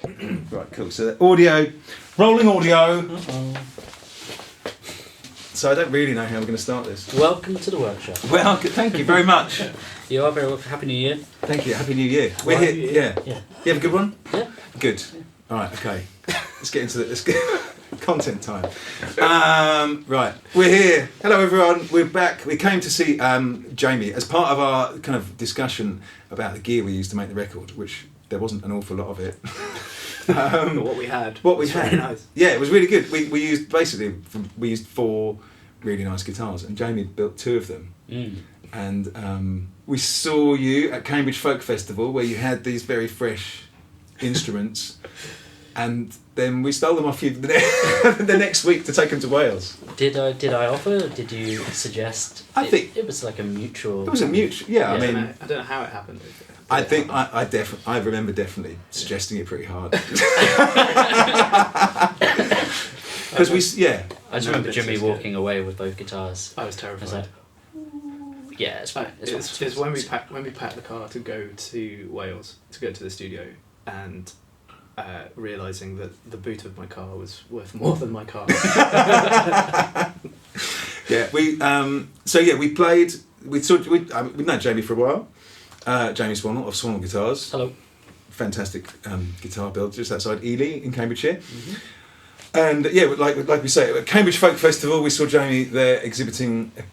Right, cool. So the audio, rolling audio. So I don't really know how we're going to start this. Welcome to the workshop. Well, thank you very much. You are very welcome. Happy New Year. Thank you. Happy New Year. We're here. Yeah. You have a good one? Yeah. Good. All right. Okay. Let's get into the content time. Right. We're here. Hello, everyone. We're back. We came to see Jamie as part of our kind of discussion about the gear we used to make the record, which there wasn't an awful lot of it. But what we had. Very nice. Yeah, it was really good. We used we used 4 really nice guitars, and Jamie built 2 of them. And we saw you at Cambridge Folk Festival where you had these very fresh instruments, and then we stole them off you the next week to take them to Wales. Did I offer? Did you suggest? I think it was like a mutual. It was a mutual. Yeah, I mean, I don't know how it happened. I think I remember definitely suggesting it pretty hard. Because I just remember Jimmy walking away with both guitars. I was terrified. I was like, yeah, it's fine. It's when we packed the car to go to Wales to go to the studio, and realising that the boot of my car was worth more than my car. Yeah, we played. We'd known Jamie for a while. Jamie Swannell of Swannell Guitars. Hello. Fantastic guitar build just outside Ely in Cambridgeshire. Mm-hmm. And yeah, like we say, at Cambridge Folk Festival, we saw Jamie there exhibiting a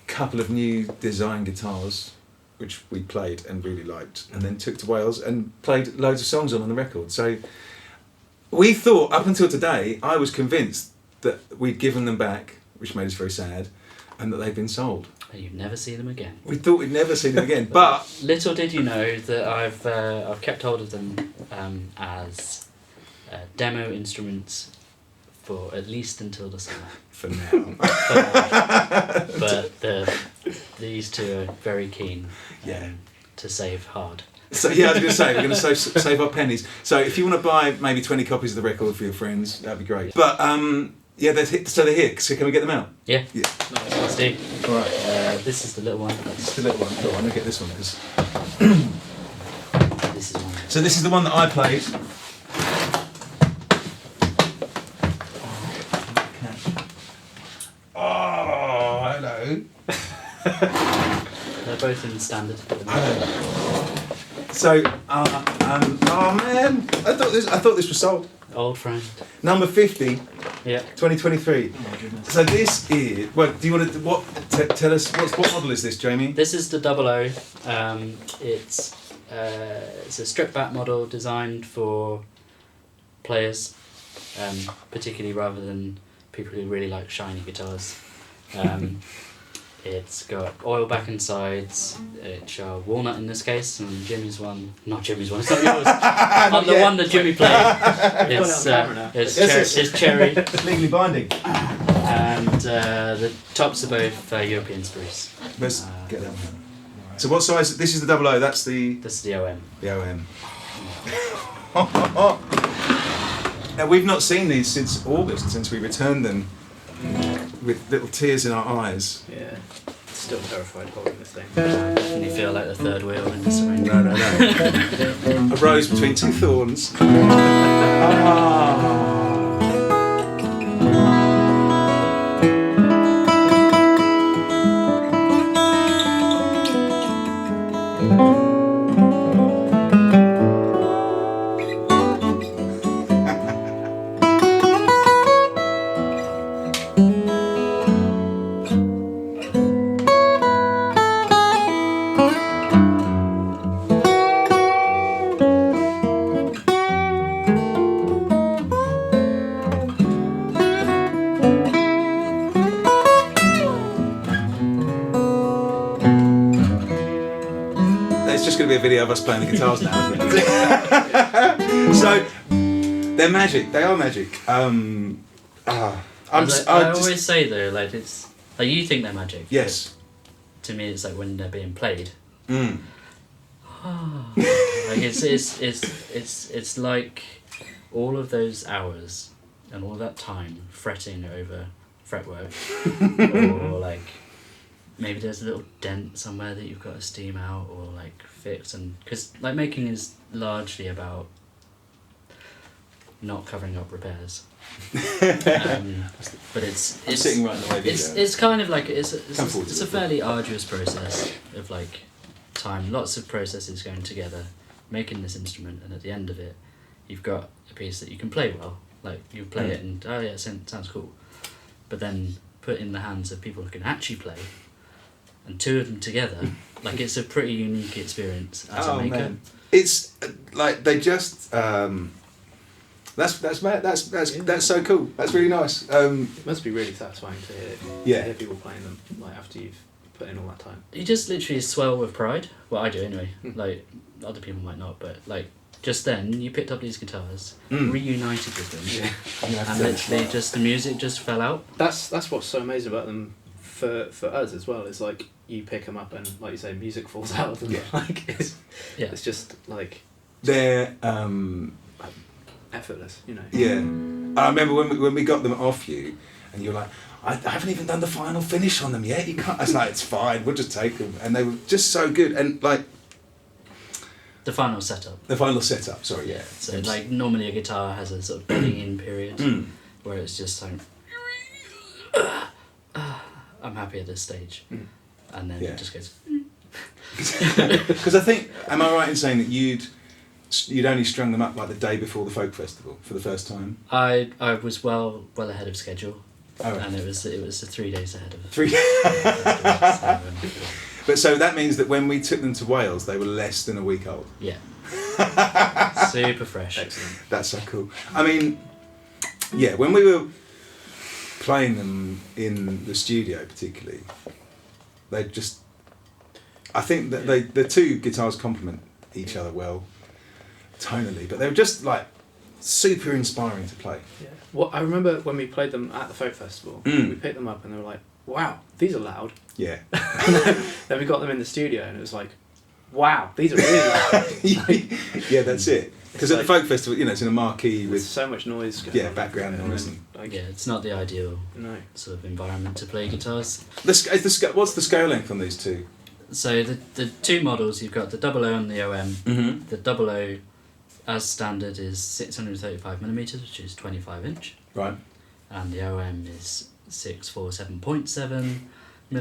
couple of new design guitars, which we played and really liked, and then took to Wales and played loads of songs on the record. So we thought, up until today, I was convinced that we'd given them back, which made us very sad, and that they've been sold. And you'd never see them again. We thought we'd never see them again, but little did you know that I've kept hold of them as demo instruments for at least until the summer. For now. But these 2 are very keen to save hard. So yeah, I was going to say, we're going to save our pennies. So if you want to buy maybe 20 copies of the record for your friends, that'd be great. But yeah, they're here. So can we get them out? Yeah. Yeah. Nice. Let's do. All right. This is the little one. It's the little one. Cool, I'm going to get this one because... This is one. So this is the one that I played. Oh, hello. They're both in standard. So, oh man, I thought this was sold. Old friend. Number 50. Yeah. 2023. Oh my goodness. So this is. Well, do you want to tell us what model is this, Jamie? This is the 00. It's a stripped back model designed for players, particularly rather than people who really like shiny guitars. It's got oil back and sides, which are walnut in this case, and Jimmy's one, not Jimmy's one, it's not yours. On the one that Jimmy played, it's cherry. It's legally binding. And the tops are both European spruce. Let's get that one. So what size? This is the 00. That's the. This is the OM. The OM. Now we've not seen these since August, since we returned them with little tears in our eyes. Yeah. Still terrified holding this thing. And you feel like the third wheel in this arrangement. No. A rose between 2 thorns. Ah. Be a video of us playing the guitars now, isn't it? So they're magic. They are magic. I always say though, like it's like you think they're magic. Yes. To me, it's like when they're being played. Mm. Like it's like all of those hours and all that time fretting over fretwork, or like maybe there's a little dent somewhere that you've got to steam out or like fix, and because like making is largely about not covering up repairs. But it's sitting right in the way. It's kind of like it's a it. fairly arduous process of like time, lots of processes going together, making this instrument, and at the end of it, you've got a piece that you can play well. Like you play it and oh yeah, it sounds cool, but then put in the hands of people who can actually play, and two of them together, like it's a pretty unique experience as a maker. Man. It's like they just that's so cool. That's really nice. It must be really satisfying to hear people playing them like after you've put in all that time. You just literally swell with pride. Well, I do anyway. Like other people might not, but like just then you picked up these guitars, reunited with them, and literally just the music just fell out. That's what's so amazing about them for us as well. Is like you pick them up and like you say, music falls out of them. Like it's just like they're effortless, you know. Yeah, I remember when we got them off you, and you're like, I haven't even done the final finish on them yet. You can't. I was like, it's fine. We'll just take them, and they were just so good. And like the final setup. The final setup. Sorry. Yeah. So like normally a guitar has a sort of bedding in period where it's just like I'm happy at this stage, and then it just goes. Because I think, am I right in saying that you'd only strung them up like the day before the folk festival for the first time? I was well ahead of schedule, and it was 3 days ahead of 3. But so that means that when we took them to Wales, they were less than a week old. Yeah. Super fresh. Excellent. That's so cool. I mean, yeah, when we were playing them in the studio, particularly, they just. I think that the two guitars complement each other well, tonally, but they were just like super inspiring to play. Yeah. Well, I remember when we played them at the folk festival, we picked them up and they were like, "Wow, these are loud." Yeah. Then we got them in the studio and it was like, "Wow, these are really loud." Yeah, that's it. Because at the folk festival, you know, it's in a marquee with so much noise. Going on. Background noise. Yeah, it's not the ideal sort of environment to play guitars. What's the scale length on these two? So the two models, you've got the 00 and the OM. Mm-hmm. The 00 as standard is 635mm, which is 25-inch. Right. And the OM is 647.7mm,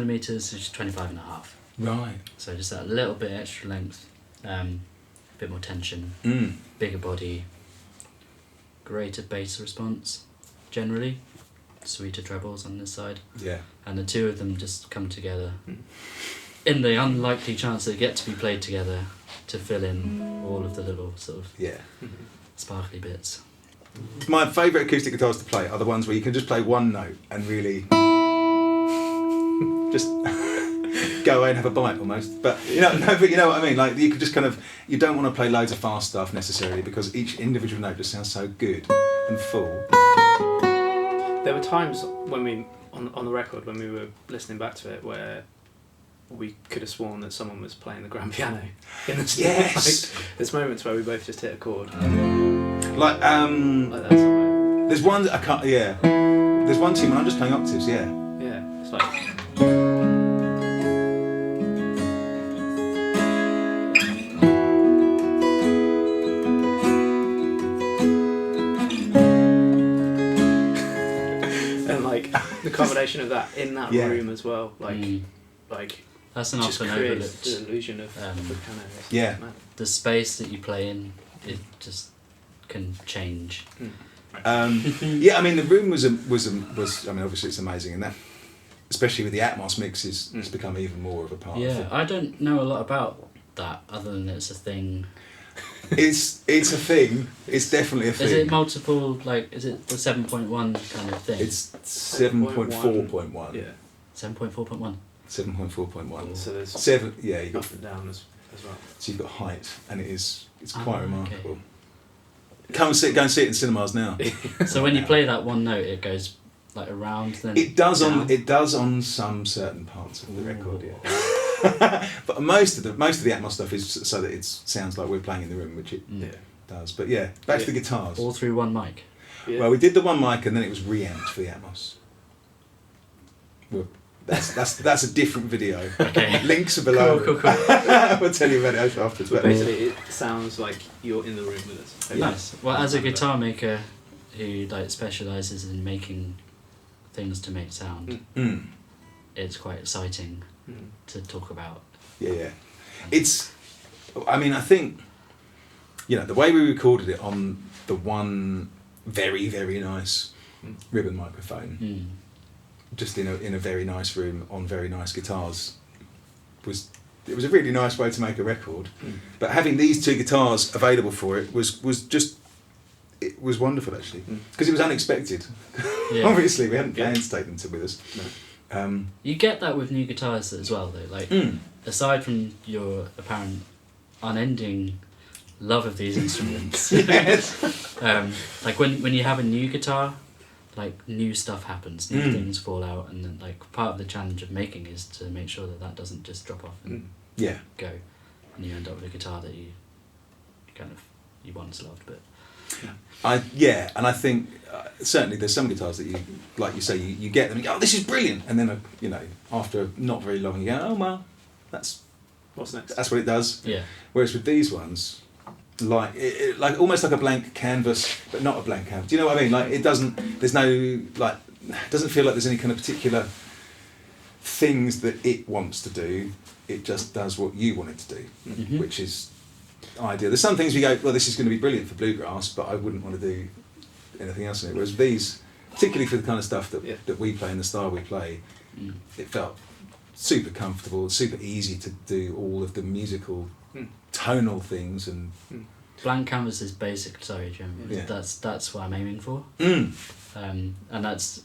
which is 25.5. Right. So just that little bit extra length, a bit more tension, bigger body, greater bass response, generally, sweeter trebles on this side. Yeah. And the two of them just come together. In the unlikely chance they get to be played together to fill in all of the little sort of sparkly bits. My favourite acoustic guitars to play are the ones where you can just play one note and really just go away and have a bite almost. But you know what I mean. Like you could just kind of, you don't want to play loads of fast stuff necessarily because each individual note just sounds so good and full. There were times when we on the record when we were listening back to it where we could have sworn that someone was playing the grand piano in the studio. Yes. Like, there's moments where we both just hit a chord. Like that somewhere. There's one I can't. Yeah. There's one tune when I'm just playing octaves. Yeah. Yeah. It's like. And like the combination of that in that room as well, like. That's an often overlooked the illusion of the piano. Yeah. The space that you play in, it just can change. Yeah, I mean the room was. I mean, obviously it's amazing, and that, especially with the Atmos mixes, it's become even more of a part. Yeah, of it. I don't know a lot about that other than it's a thing. It's a thing. It's definitely a thing. Is it multiple? Like, is it the 7.1 kind of thing? It's 7.4.1. Yeah. 7.4.1. 7.4.1. So there's 7. Yeah, you got up and down as well. So you've got height, and it's quite remarkable. Okay. Go and see it in cinemas now. So when you play that one note, it goes like around. Then it does down. It does on some certain parts of the record. Yeah. But most of the Atmos stuff is so that it sounds like we're playing in the room, which it does. But yeah, back to the guitars. All through one mic. Yeah. Well, we did the one mic, and then it was reamped for the Atmos. That's a different video. Okay. Links are below. Cool. We'll tell you about it afterwards. But basically, it sounds like you're in the room with us. Nice. Well, as a guitar maker who like specialises in making things to make sound, it's quite exciting to talk about. Yeah. It's. I mean, I think. The way we recorded it on the one very, very nice ribbon microphone, just in a very nice room on very nice guitars, was a really nice way to make a record. But having these two guitars available for it was wonderful, actually, because it was unexpected. Yeah. Obviously, we hadn't planned to take them with us. No. You get that with new guitars as well, though. Like, aside from your apparent unending love of these instruments, Yes. like when you have a new guitar, like new stuff happens, new things fall out, and then like part of the challenge of making is to make sure that doesn't just drop off and go, and you end up with a guitar that you once loved, but. And I think certainly there's some guitars that you, like you say, you get them and you go, oh, this is brilliant, and then after not very long you go, oh well, that's what's next. That's what it does. Yeah. Whereas with these ones, like like almost like a blank canvas, but not a blank canvas. Do you know what I mean? Like it doesn't. There's no like. It doesn't feel like there's any kind of particular things that it wants to do. It just does what you want it to do, which is ideal. There's some things we go, well, this is going to be brilliant for bluegrass, but I wouldn't want to do anything else in it. Whereas these, particularly for the kind of stuff that we play and the style we play, it felt super comfortable, super easy to do all of the musical, tonal things and. Blank canvas is basic. Sorry, Jim. Yeah. That's what I'm aiming for. And that's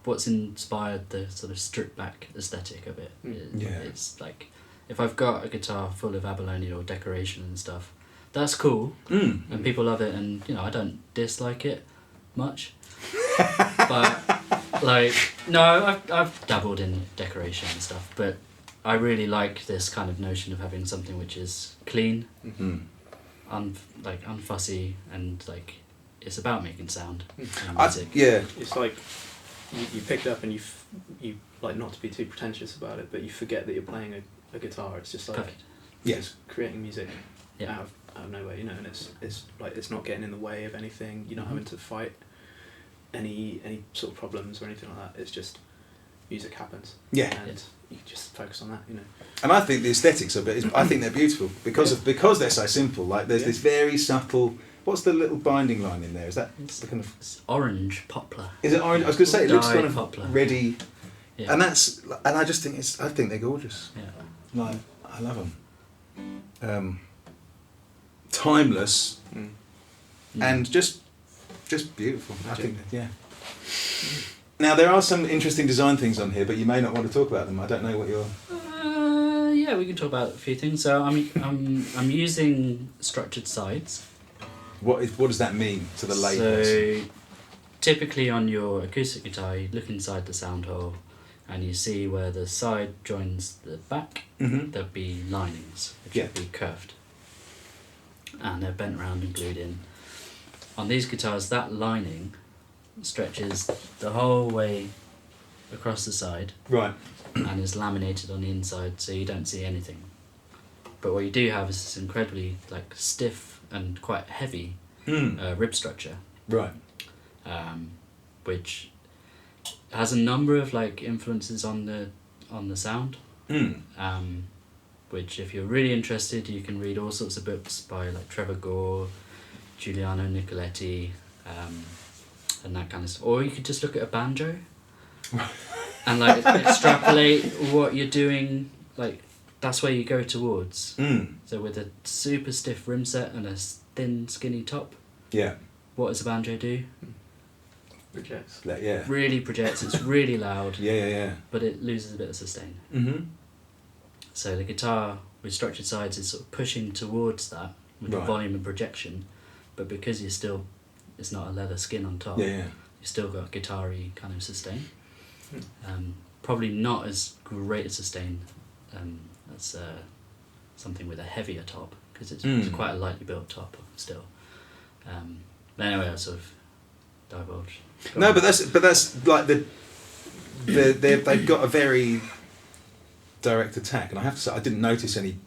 what's inspired the sort of stripped back aesthetic of it. It's like if I've got a guitar full of abalone or decoration and stuff, that's cool, and people love it, and I don't dislike it much. But like no, I've dabbled in decoration and stuff, but I really like this kind of notion of having something which is clean, unfussy, and like it's about making sound. And music. It's like you pick it up and you like, not to be too pretentious about it, but you forget that you're playing a guitar. It's just like just creating music out of nowhere, and it's like it's not getting in the way of anything. You're not having to fight any sort of problems or anything like that. It's just music happens. And you just focus on that, And I think the aesthetics of it I think they're beautiful because they're so simple. Like there's this very subtle. What's the little binding line in there? Is that the kind of? It's orange poplar. Is it orange? I was going to say it looks kind of poplar. ready, and I just think I think they're gorgeous. Yeah. Like I love them. Timeless, and just beautiful. Magic. I think Now there are some interesting design things on here, but you may not want to talk about them. I don't know what you're. Yeah, we can talk about a few things. So I'm using structured sides. What does that mean to the lay So person? typically on your acoustic guitar, you look inside the sound hole, and you see where the side joins the back. There'll be linings, which will be curved, and they're bent around and glued in. On these guitars, that lining stretches the whole way across the side, Right. and is laminated on the inside, so you don't see anything. But what you do have is this incredibly like stiff and quite heavy rib structure, Right. which has a number of like influences on the sound. Which, if you're really interested, you can read all sorts of books by like Trevor Gore, Giuliano Nicoletti, and that kind of stuff. Or you could just look at a banjo and like extrapolate what you're doing. Like that's where you go towards. So with a super stiff rim set and a thin, skinny top, what does a banjo do? Projects. Really projects. It's really loud. But it loses a bit of sustain. So the guitar with structured sides is sort of pushing towards that with the volume and projection, but because it's not a leather skin on top. You still got guitar-y kind of sustain. Probably not as great a sustain as something with a heavier top, because it's quite a lightly built top still. But anyway, I sort of divulged. No, but that's like they've got a very direct attack, and I have to say I didn't notice any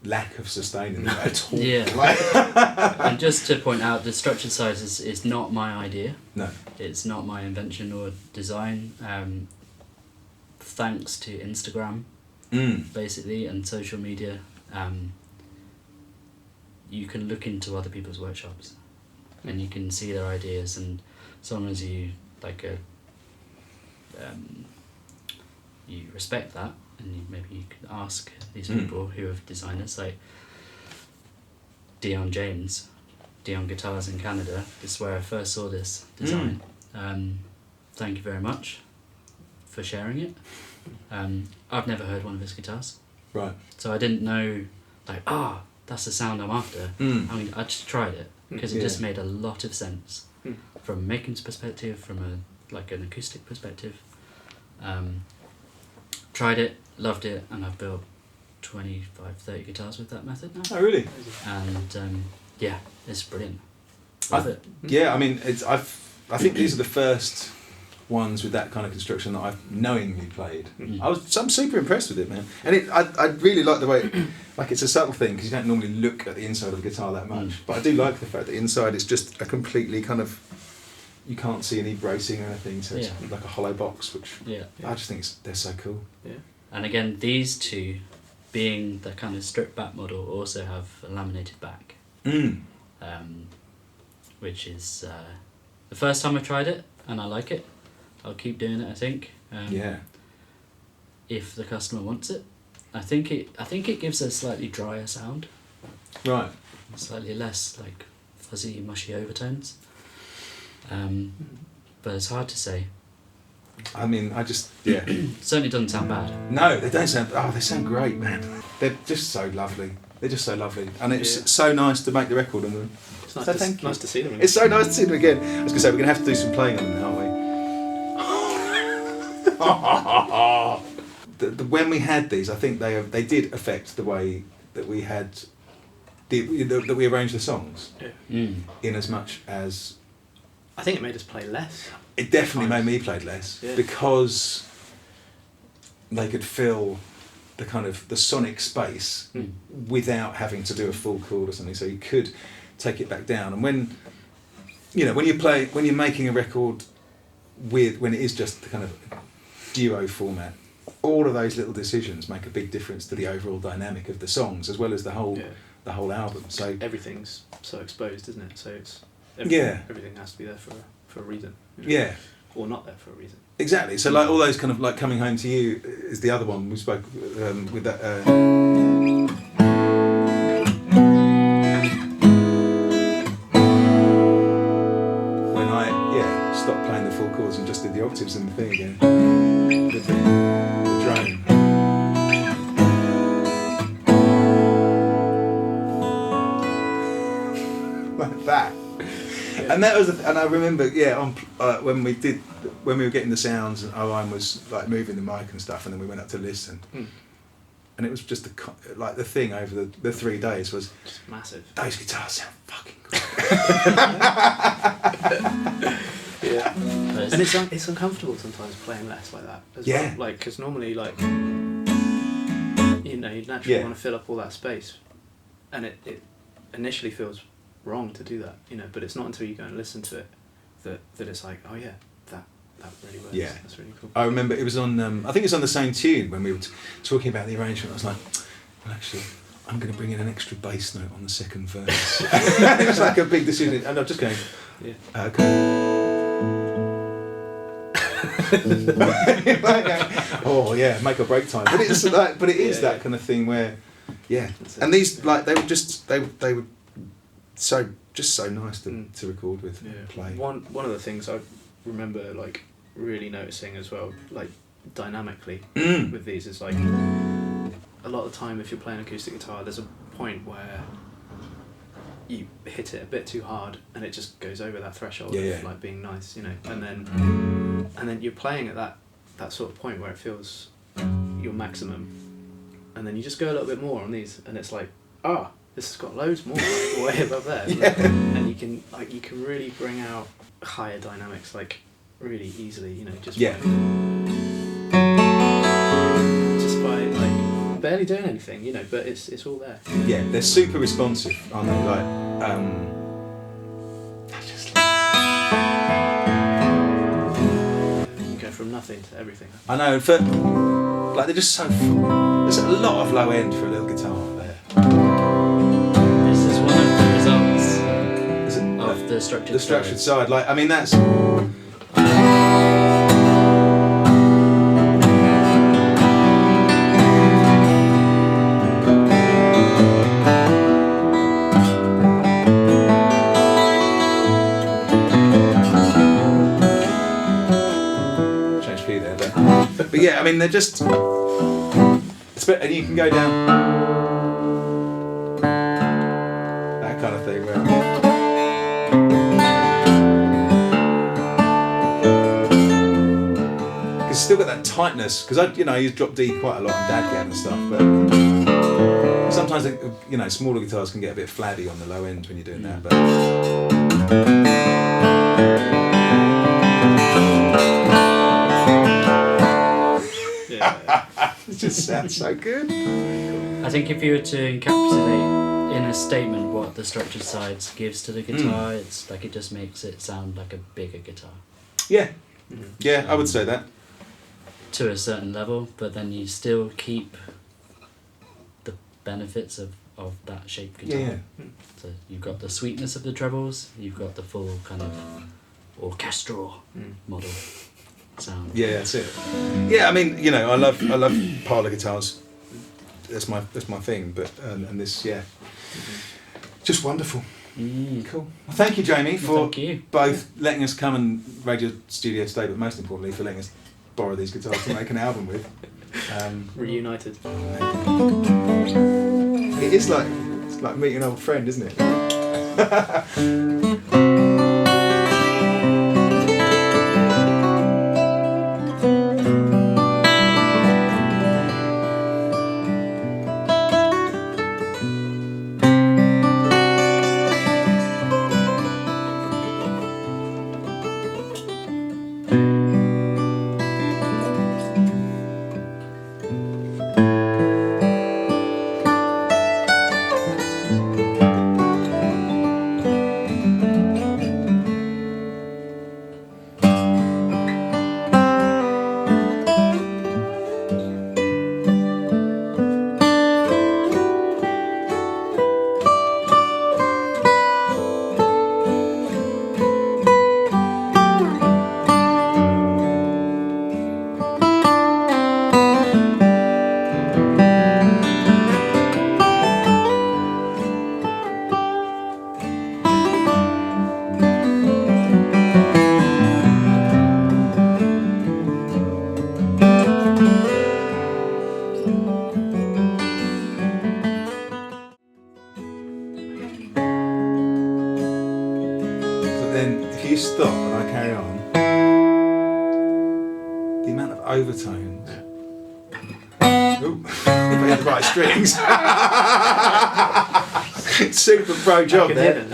lack of sustain in that at all. Yeah. And just to point out, the structured size is not my idea. No. It's not my invention or design. Thanks to Instagram, basically, and social media, you can look into other people's workshops, and you can see their ideas, and as long as you you respect that, and maybe you can ask these people who are designers, like Dion Guitars in Canada. This is where I first saw this design. Thank you very much for sharing it. I've never heard one of his guitars, right? So I didn't know, like, that's the sound I'm after. I just tried it because it just made a lot of sense from a making's perspective, from an acoustic perspective. Tried it, loved it, and I've built 25-30 guitars with that method now. Oh, really? And yeah, it's brilliant. Love it. Yeah, I mean, I think these are the first ones with that kind of construction that I've knowingly played. I'm super impressed with it, man. And I really like the way, like, it's a subtle thing because you don't normally look at the inside of a guitar that much. But I do like the fact that inside it's just a completely kind of, you can't see any bracing or anything, so it's like a hollow box, which I just think they're so cool. Yeah. And again, these two, being the kind of stripped back model, also have a laminated back, which is the first time I tried it, and I like it. I'll keep doing it, I think. If the customer wants it, I think it gives a slightly drier sound. Right. Slightly less like fuzzy, mushy overtones. But it's hard to say. I mean, Certainly doesn't sound bad. No, they don't sound. Oh, they sound great, man. They're just so lovely. They're just so lovely, and it's so nice to make the record on them. It's nice to see them again. It's so nice to see them again. I was going to say, we're going to have to do some playing on them, aren't we? When we had these, I think they did affect the way that we had that we arranged the songs. In as much as I think it made us play less. It definitely made me play less because they could fill the kind of the sonic space without having to do a full chord or something. So you could take it back down. And when you're making a record when it is just the kind of duo format, all of those little decisions make a big difference to the overall dynamic of the songs as well as the whole album. So everything's so exposed, isn't it? So it's everything has to be there for a reason. Yeah. Or not there for a reason. Exactly. So like all those kind of like Coming Home to You is the other one we spoke with that. When I stopped playing the full chords and just did the octaves and the thing again. The drone. Like that. And that was, and I remember, when we were getting the sounds, and Owen was like moving the mic and stuff, and then we went up to listen, and it was just the thing over the 3 days was just massive. Those guitars sound fucking good. And it's uncomfortable sometimes playing less like that as well. Like, because normally, like, you naturally want to fill up all that space, and it initially feels wrong to do that, but it's not until you go and listen to it that it's like, oh yeah, that really works. Yeah, that's really cool. I remember it was on I think it's on the same tune when we were talking about the arrangement. I was like, well, actually I'm going to bring in an extra bass note on the second verse. It was like a big decision, and I'm just going, oh yeah, make or break time. But it's like, it is that kind of thing where and these, like, they were so nice to record with and play. One of the things I remember, like, really noticing as well, like, dynamically with these is, like, a lot of the time if you're playing acoustic guitar, there's a point where you hit it a bit too hard and it just goes over that threshold of like being nice, and then you're playing at that sort of point where it feels your maximum, and then you just go a little bit more on these, and it's like, this has got loads more, like, way above there. And you can really bring out higher dynamics, like, really easily, just barely doing anything, you know, but it's all there. Yeah, they're super responsive, aren't they? Like, just you go from nothing to everything. I know, but like they're just so. There's a lot of low end for a little guitar there. This is one of the results Is it, of the structured. the structured side. Like, I mean, that's. Change key there, but yeah, I mean, they're just. And you can go down that kind of thing where it's still got that tightness, because I use drop D quite a lot on dadgad and stuff, but sometimes smaller guitars can get a bit flabby on the low end when you're doing that, but it just sounds so good. I think if you were to encapsulate in a statement what the structured sides gives to the guitar, it's like it just makes it sound like a bigger guitar. Yeah, yeah, I would say that. To a certain level, but then you still keep the benefits of that shaped guitar. Yeah. So you've got the sweetness of the trebles, you've got the full kind of orchestral model sound. Yeah, that's it. Yeah, I mean, I love parlour guitars. That's my thing. But and this, yeah, just wonderful. Cool. Well, thank you, Jamie, for both letting us come and Radio Studio stay, but most importantly for letting us borrow these guitars to make an album with. Reunited. It's like meeting an old friend, isn't it? Stop and I carry on, the amount of overtones. Ooh, if I had the right strings. Super pro job there.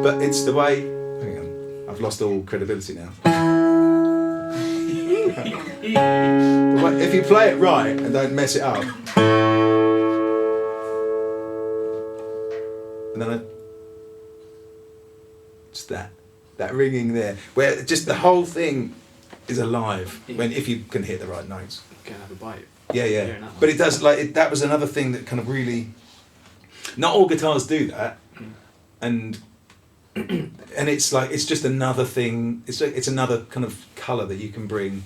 But it's the way. Hang on, I've lost all credibility now. If you play it right and don't mess it up, and then just that ringing there, where just the whole thing is alive if you can hit the right notes. You can have a bite. Yeah. But it does that was another thing that kind of really. Not all guitars do that, and it's just another thing. It's another kind of colour that you can bring.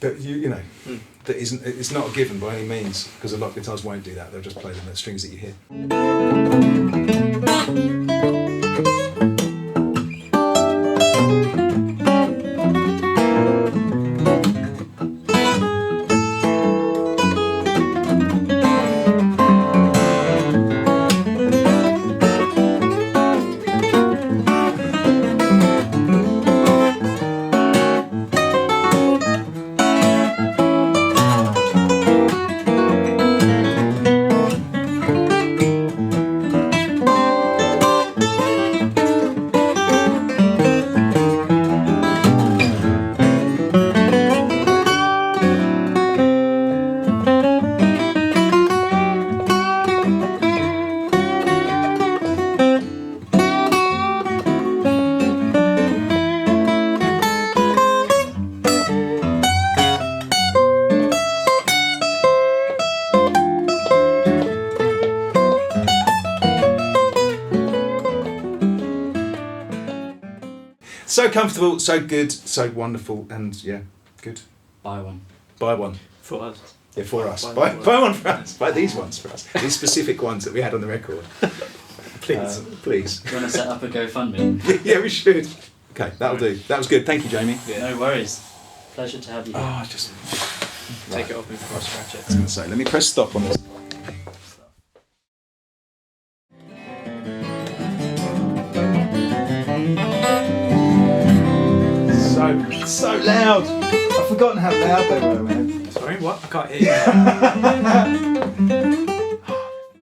That that isn't. It's not a given by any means, because a lot of guitars won't do that. They'll just play the strings that you hear. So comfortable, so good, so wonderful, and yeah, good. Buy one. Buy one. For us. Yeah, for us. Buy Buy one for us. Buy these ones for us. These specific ones that we had on the record. Please. Please. Do you want to set up a GoFundMe? Yeah, we should. Okay, that'll do. That was good. Thank you, Jamie. Yeah. No worries. Pleasure to have you here. Oh, just Take it off before I scratch it. I was going to say, let me press stop on this. So loud. I've forgotten how loud they were, man. Sorry, what? I can't hear you.